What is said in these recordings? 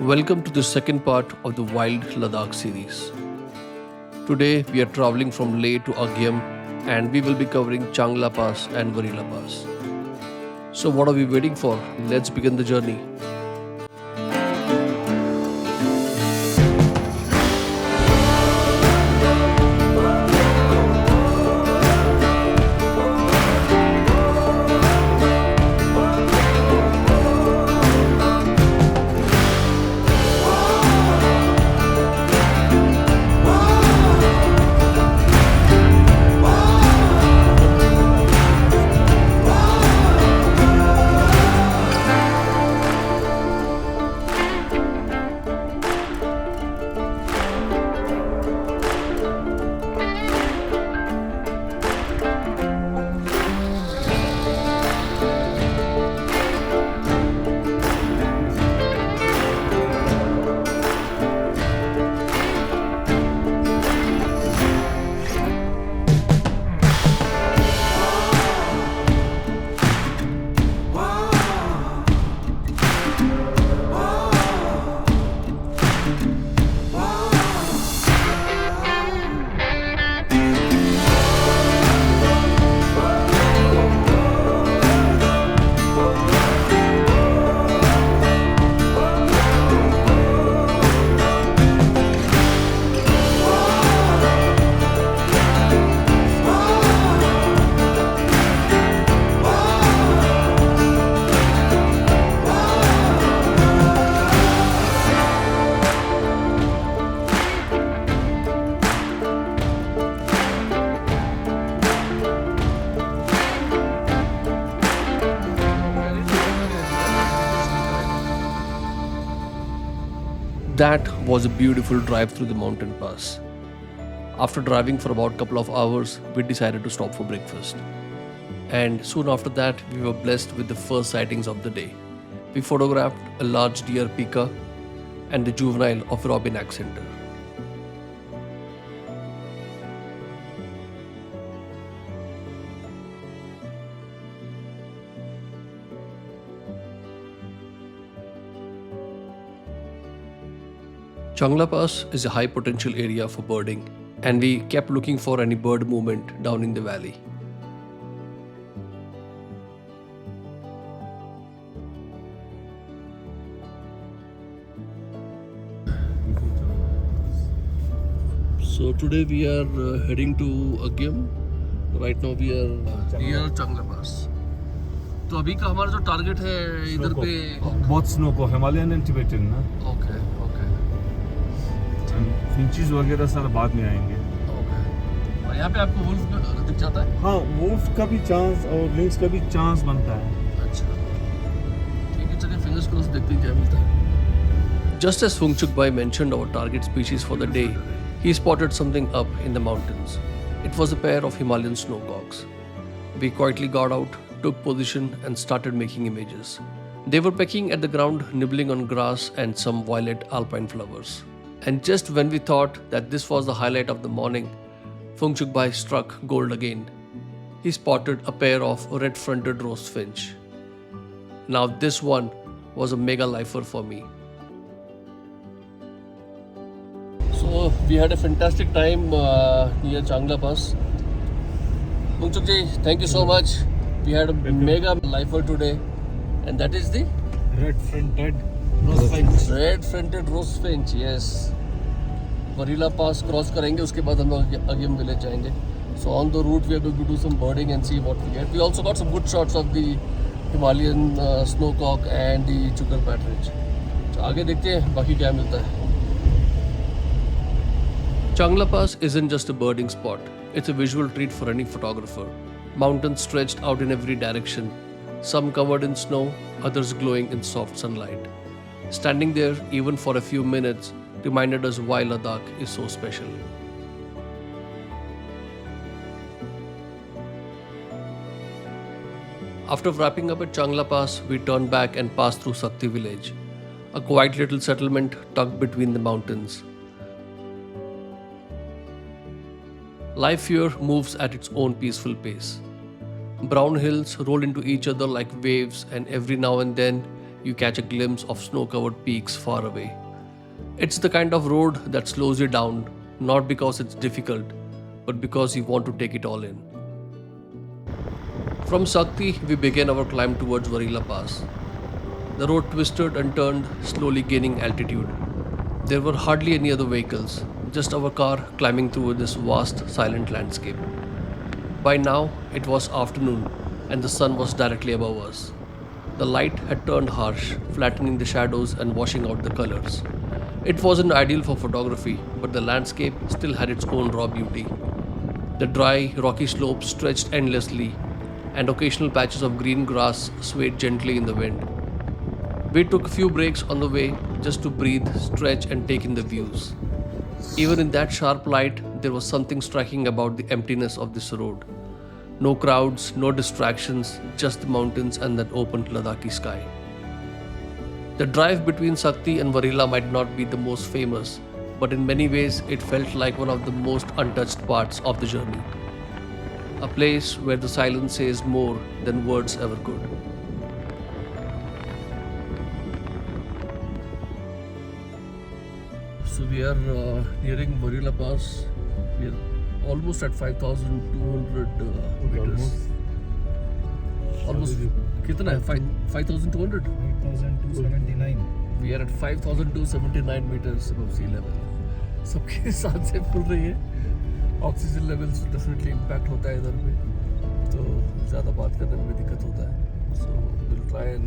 Welcome to the second part of the Wild Ladakh series. Today we are traveling from Leh to Agyam and we will be covering Changla Pass and Varila Pass. So, what are we waiting for? Let's begin the journey. That was a beautiful drive through the mountain pass. After driving for about a couple of hours, we decided to stop for breakfast. And soon after that, we were blessed with the first sightings of the day. We photographed a large deer pika and the juvenile of robin accenter. Changla Pass is a high potential area for birding, and we kept looking for any bird movement down in the valley. So today we are heading to Agyam. Right now we are near Changla Pass. तो अभी का हमारा जो target है इधर पे बहुत snow को हिमालयन एंड टिबेटन ना ओके ओके फिंचीज वगैरह सारा बाद में आएंगे। ओके और यहाँ पे आपको वुल्फ दिख जाता है हाँ, वुल्फ का भी चांस और लिंक्स का भी चांस बनता है। अच्छा ठीक है चलिए फिंगर्स क्रॉस देखते हैं क्या मिलता है Just as Phungchuk Bhai mentioned our target species for the day, he spotted something up in the mountains. It was a pair of Himalayan snowcocks. We quietly got out, took position, and started making images. They were pecking at the ground, nibbling on grass and some violet alpine flowers. And just when we thought that this was the highlight of the morning, Phungchuk Bhai struck gold again. He spotted a pair of red-fronted roast finch. Now this one was a mega lifer for me. So we had a fantastic time near Changla Pass. Phungchuk ji, thank you so much. We had a mega lifer today, and that is the red-fronted roast finch. red-fronted roast finch. Yes. Varila Pass cross करेंगे उसके बाद हम लोग Agyam village जाएंगे. So on the route we are going to do some birding and see what we get. We also got some good shots of the Himalayan snowcock and the chukar partridge. So आगे देखते हैं बाकी क्या मिलता है. Changla Pass isn't just a birding spot, it's a visual treat for any photographer. Mountains stretched out in every direction, some covered in snow, others glowing in soft sunlight. Standing there, even for a few minutes, reminded us why Ladakh is so special. After wrapping up at Changla Pass, we turned back and passed through Sakti village, a quiet little settlement tucked between the mountains. Life here moves at its own peaceful pace. Brown hills roll into each other like waves, and every now and then you catch a glimpse of snow-covered peaks far away. It's the kind of road that slows you down, not because it's difficult, but because you want to take it all in. From Sakti, we began our climb towards Varila Pass. The road twisted and turned, slowly gaining altitude. There were hardly any other vehicles, just our car climbing through this vast, silent landscape. By now, it was afternoon, and the sun was directly above us. The light had turned harsh, flattening the shadows and washing out the colors. It wasn't ideal for photography, but the landscape still had its own raw beauty. The dry, rocky slopes stretched endlessly, and occasional patches of green grass swayed gently in the wind. We took a few breaks on the way just to breathe, stretch, and take in the views. Even in that sharp light, there was something striking about the emptiness of this road. No crowds, no distractions, just the mountains and that open Ladakhi sky. The drive between Sakti and Varila might not be the most famous, but in many ways it felt like one of the most untouched parts of the journey. A place where the silence says more than words ever could. So we are nearing Varila Pass. We are almost at 5,200 meters. Almost. कितना है? 5,200? 5,279. We are at 5,279 meters above sea level. सबके साथ से full रही है. Oxygen levels definitely impact होता है इधर पे, तो ज़्यादा बात करने में दिक्कत होता है. So will try and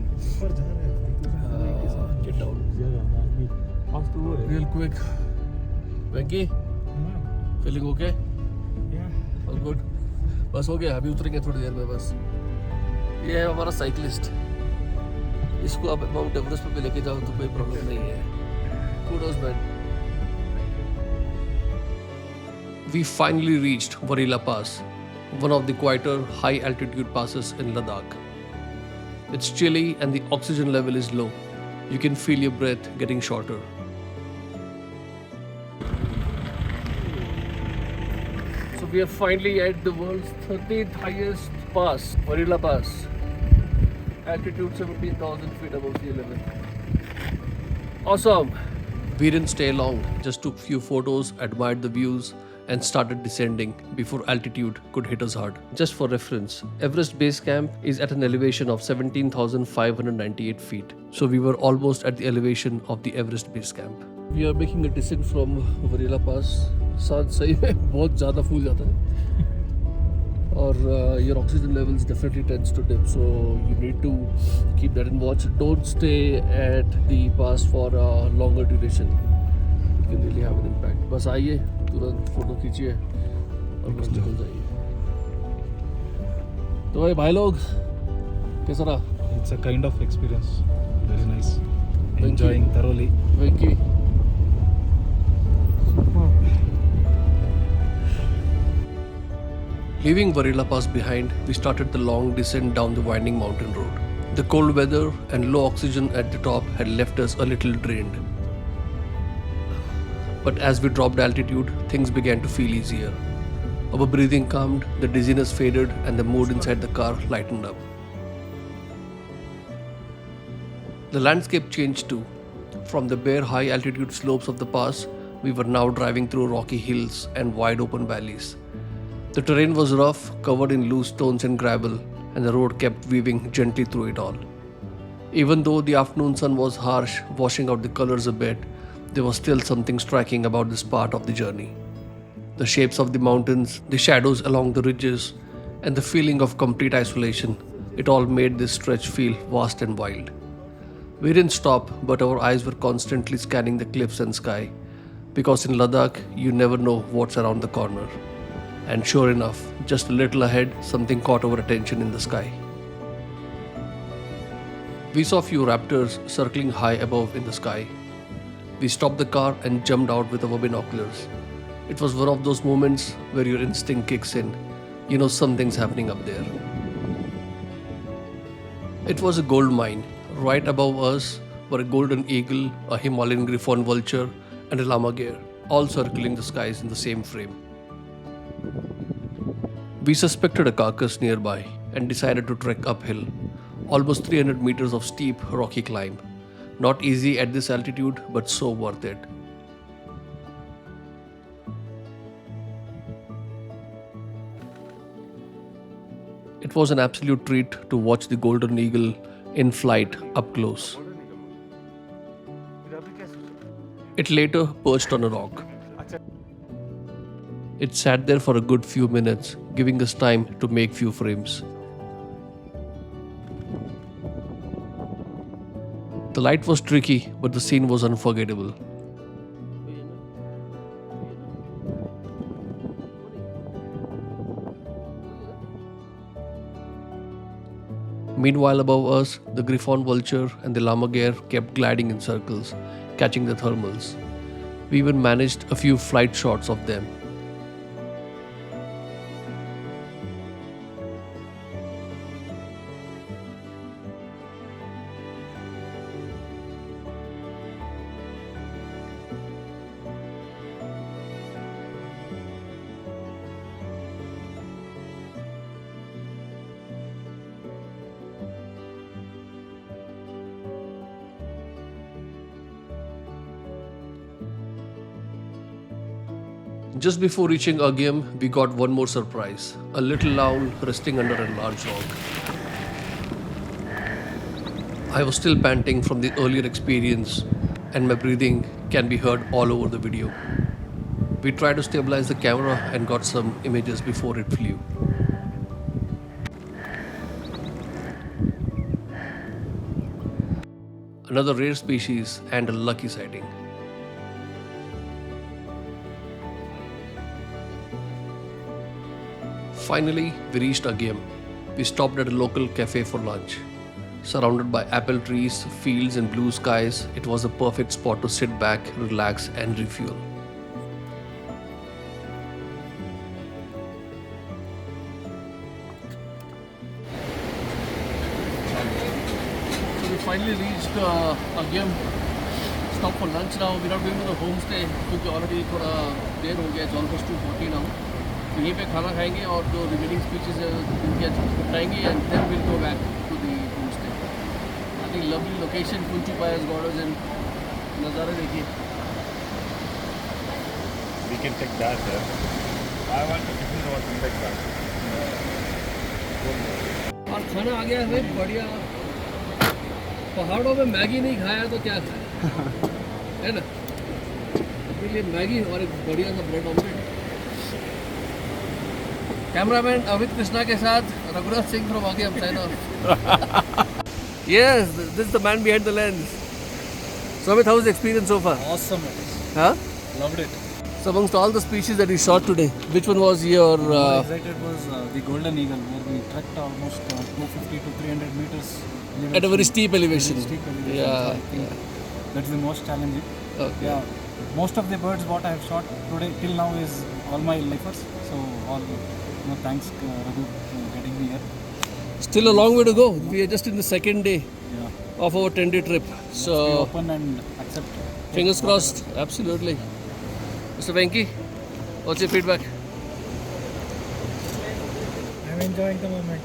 get down real quick. Venky, feeling okay? All good. बस हो गया, अभी उतरेंगे थोड़ी देर में बस. ये है हमारा साइकिलिस्ट. इसको आप माउंट एवरेस्ट पे भी लेके जाओ तो कोई प्रॉब्लम नहीं है. Kudos man. We finally reached Varila Pass, one of the quieter high-altitude passes in Ladakh. It's chilly and the oxygen level is low. You can feel your breath getting shorter. So we are finally at the world's 13th highest pass, Varila Pass. Altitude 17,000 feet above sea level. Awesome! We didn't stay long, just took few photos, admired the views, and started descending before altitude could hit us hard. Just for reference, Everest Base Camp is at an elevation of 17,598 feet. So we were almost at the elevation of the Everest Base Camp. We are making a descent from Varila Pass. सांस सही में बहुत ज़्यादा फूल जाता है. और your oxygen levels definitely tends to dip, so you need to keep that in watch. Don't stay at the pass for a longer duration. It can really have an impact. बस आइए, तुरंत फोटो खींचिए और बस निकल जाइए. तो भाई लोग, कैसा रहा? It's a kind of experience. Very nice. Enjoying thoroughly. Venki. Leaving Varila Pass behind, we started the long descent down the winding mountain road. The cold weather and low oxygen at the top had left us a little drained. But as we dropped altitude, things began to feel easier. Our breathing calmed, the dizziness faded, and the mood inside the car lightened up. The landscape changed too. From the bare high altitude slopes of the pass, we were now driving through rocky hills and wide open valleys. The terrain was rough, covered in loose stones and gravel, and the road kept weaving gently through it all. Even though the afternoon sun was harsh, washing out the colors a bit, there was still something striking about this part of the journey. The shapes of the mountains, the shadows along the ridges, and the feeling of complete isolation, it all made this stretch feel vast and wild. We didn't stop, but our eyes were constantly scanning the cliffs and sky, because in Ladakh, you never know what's around the corner. And sure enough, just a little ahead, something caught our attention in the sky. We saw a few raptors circling high above in the sky. We stopped the car and jumped out with our binoculars. It was one of those moments where your instinct kicks in. You know something's happening up there. It was a gold mine. Right above us were a golden eagle, a Himalayan griffon vulture, and a lammergeier, all circling the skies in the same frame. We suspected a carcass nearby and decided to trek uphill, Almost 300 meters of steep, rocky climb. Not easy at this altitude, but so worth it. It was an absolute treat to watch the golden eagle in flight up close. It later perched on a rock. It sat there for a good few minutes, giving us time to make few frames. The light was tricky, but the scene was unforgettable. Meanwhile, above us, the Griffon vulture and the lammergeier kept gliding in circles, catching the thermals. We even managed a few flight shots of them. Just before reaching Agyem, we got one more surprise. A little owl resting under a large rock. I was still panting from the earlier experience, and my breathing can be heard all over the video. We tried to stabilize the camera and got some images before it flew. Another rare species and a lucky sighting. Finally, we reached Agyem. We stopped at a local cafe for lunch. Surrounded by apple trees, fields, and blue skies, it was a perfect spot to sit back, relax, and refuel. So we finally reached Agyem. Stop for lunch now. We're not going to the homestay because already थोड़ा देर हो गया. It's almost 2:40 now. तो यहीं पे खाना खाएंगे और जो रिमेनिंग स्पीचेस है उनके निपटाएंगे and then will go back to the homestay. I think lovely location, Funchuk Bay's gardens and नज़ारे देखिए. We can take that there. I want to listen to what you take that. और खाना आ गया है बढ़िया. पहाड़ों में मैगी नहीं खाया तो क्या खाया है ना. इसलिए मैगी और एक बढ़िया सा bread omelette. Cameraman Amit Krishna के साथ Raghunath Singh from Agyem, sign off. Yes, this is the man behind the lens. So Amit, how was the experience so far? Awesome. Huh? Loved it. So amongst all the species that we shot today, which one was your... More excited was the golden eagle, where we trekked almost 250 to 300 meters. At a very steep elevation. Very steep elevation. Yeah, So I think that's the most challenging. Okay. Yeah. Most of the birds what I have shot today till now is all my lifers. So all thanks Raghu for getting me here. Still a long way to go. We are just in the second day Yeah. of our 10-day trip. Be So open and accept. fingers crossed. Absolutely. Mr. Venki, what's your feedback? I'm enjoying the moment.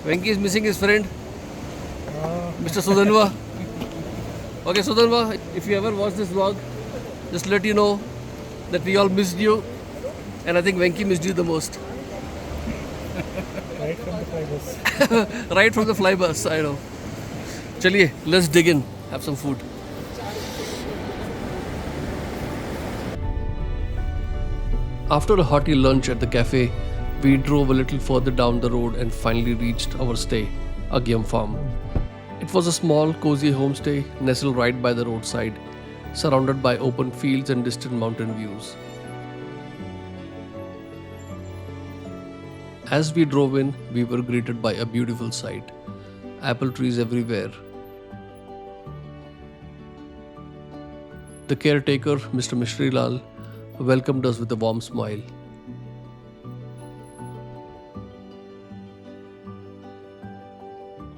Venki is missing his friend, Mr. Sudanva. Okay, Sudanva, if you ever watch this vlog, just let you know that we all missed you, and I think Venki missed you the most. Right from the fibers. Right from the fly bus, I know. Chaliye, let's dig in, have some food. After a hearty lunch at the cafe, we drove a little further down the road and finally reached our stay, Agyem Farm. It was a small, cozy homestay nestled right by the roadside, surrounded by open fields and distant mountain views. As we drove in, we were greeted by a beautiful sight. Apple trees everywhere. The caretaker, Mr. Mishrilal, welcomed us with a warm smile.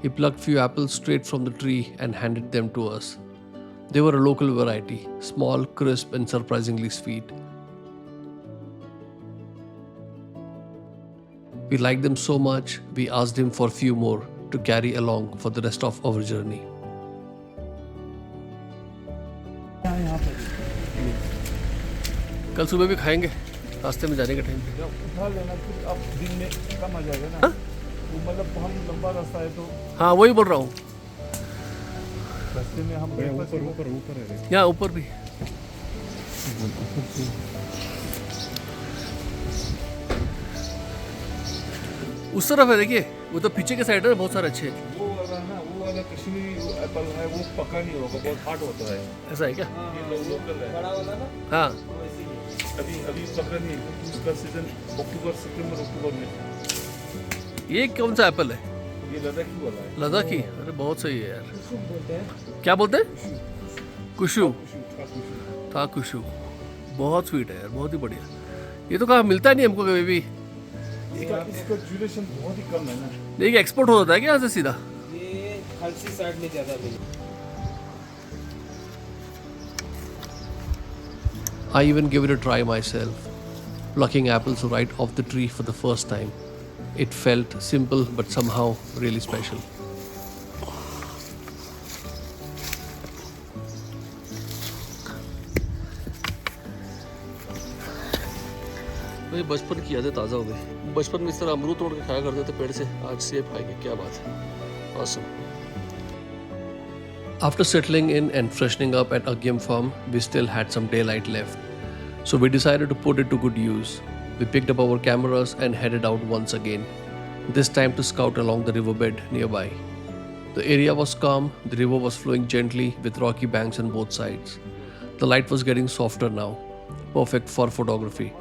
He plucked few apples straight from the tree and handed them to us. They were a local variety, small, crisp, and surprisingly sweet. We liked them so much, we asked him for few more, to carry along for the rest of our journey. कल सुबह भी खाएंगे रास्ते में जाने के time पे। उठा लेना फिर अब दिन में कम आ जाएगा ना। हाँ? तो मतलब हम लंबा रास्ता है तो हाँ वही बोल रहा हूँ, रास्ते में हम ऊपर है। यहाँ ऊपर भी। उस तरफ है देखिए, वो तो पीछे के साइड है बहुत सारे अच्छे। वो वाला कश्मीरी एप्पल है, वो पका नहीं होगा, बहुत हार्ड होता है। ऐसा है क्या? ये लोकल है। बड़ा वाला ना हाँ अभी पका नहीं, क्योंकि उसका सीजन अक्टूबर में। ये कौन सा एप्पल है? ये लद्दाखी वाला है। लद्दाखी? अरे बहुत सही है यार। बोलते हैं। क्या बोलते हैं? कुशु। कुशु। था कुशु, बहुत स्वीट है यार, बहुत ही बढ़िया। ये तो कहाँ मिलता नहीं हमको कभी भी। इसका ड्यूरेशन बहुत ही कम है ना। देखिए एक्सपोर्ट हो जाता है क्या यहाँ से सीधा? ये खलसी साइड में ज़्यादा भी। I even gave it a try myself, plucking apples right off the tree for the first time. It felt simple but somehow really special. भाई बचपन की यादें ताज़ा हो गई। बचपन में इस तरह अमरूद तोड़ के खाया करते थे पेड़ से, आज सेब खाएंगे, क्या बात है। Awesome. After settling in and freshening up at Agyam farm, we still had some daylight left. So we decided to put it to good use. We picked up our cameras and headed out once again, this time to scout along the riverbed nearby. The area was calm, the river was flowing gently with rocky banks on both sides. The light was getting softer now, perfect for photography.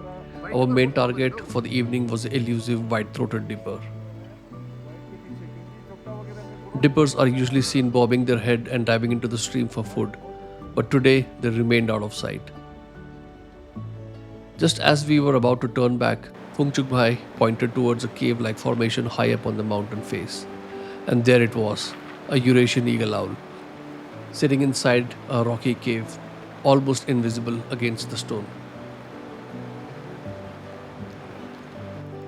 Our main target for the evening was the elusive white-throated dipper. Dippers are usually seen bobbing their head and diving into the stream for food, but today they remained out of sight. Just as we were about to turn back, Phungchuk Bhai pointed towards a cave-like formation high up on the mountain face. And there it was, a Eurasian eagle owl, sitting inside a rocky cave, almost invisible against the stone.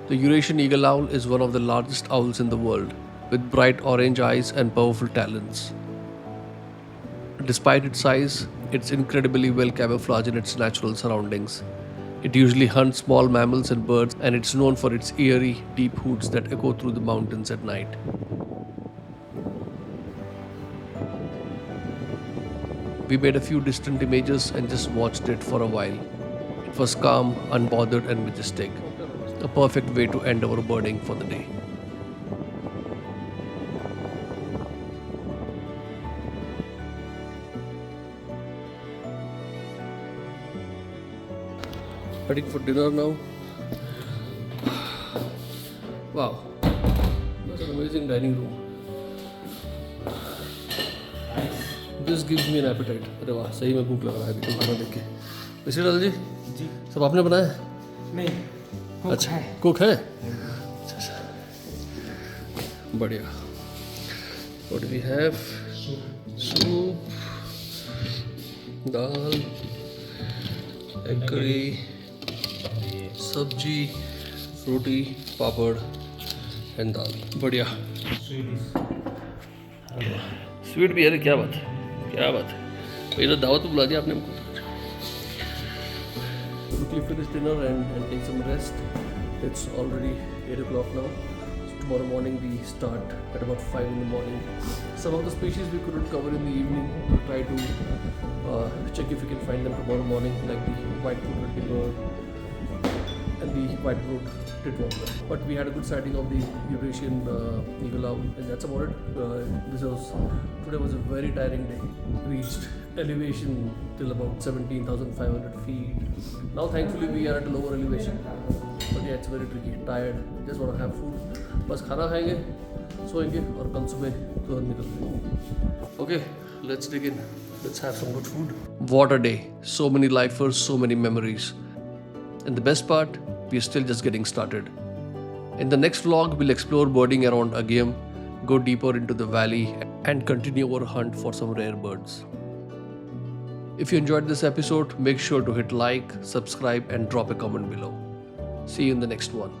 The Eurasian eagle owl is one of the largest owls in the world, with bright orange eyes and powerful talons. Despite its size, it's incredibly well camouflaged in its natural surroundings. It usually hunts small mammals and birds, and it's known for its eerie, deep hoots that echo through the mountains at night. We made a few distant images and just watched it for a while. It was calm, unbothered, and majestic. A perfect way to end our birding for the day. Heading for dinner now. Wow, that's an amazing dining room. This gives me an appetite. अरे वाह, सही में भूख लग रहा है अभी तो खाना देख के। मिस्टर लाल जी, सब आपने बनाया है? नहीं, अच्छा, कुक है? अच्छा अच्छा, बढ़िया। What do we have? Soup, dal, egg curry, सब्जी, रोटी, पापड़ एंड दाल। बढ़िया। स्वीट भी है, क्या बात है, क्या बात है। ये तो दावत तो बुला दिया आपने हमको। Quickly finish dinner and take some rest. It's already 8 o'clock now. So tomorrow morning we start at about 5 in the morning. Some of the species we couldn't cover in the evening. We'll try to check if we can find them tomorrow morning, like the white-throated dipper and the white-throated titwarbler. But we had a good sighting of the Eurasian eagle owl, and that's about it. Today was a very tiring day. Reached elevation till about 17,500 feet. Now thankfully we are at a lower elevation, but yeah, it's very tricky. Tired, just want to have food. बस खाना खाएंगे, सोएंगे और कल सुबह तुरंत निकलेंगे. Okay, let's dig in. Let's have some good food. What a day! So many lifers, so many memories. And the best part, we're still just getting started. In the next vlog, we'll explore birding around Agyam, go deeper into the valley, and continue our hunt for some rare birds. If you enjoyed this episode, make sure to hit like, subscribe, and drop a comment below. See you in the next one.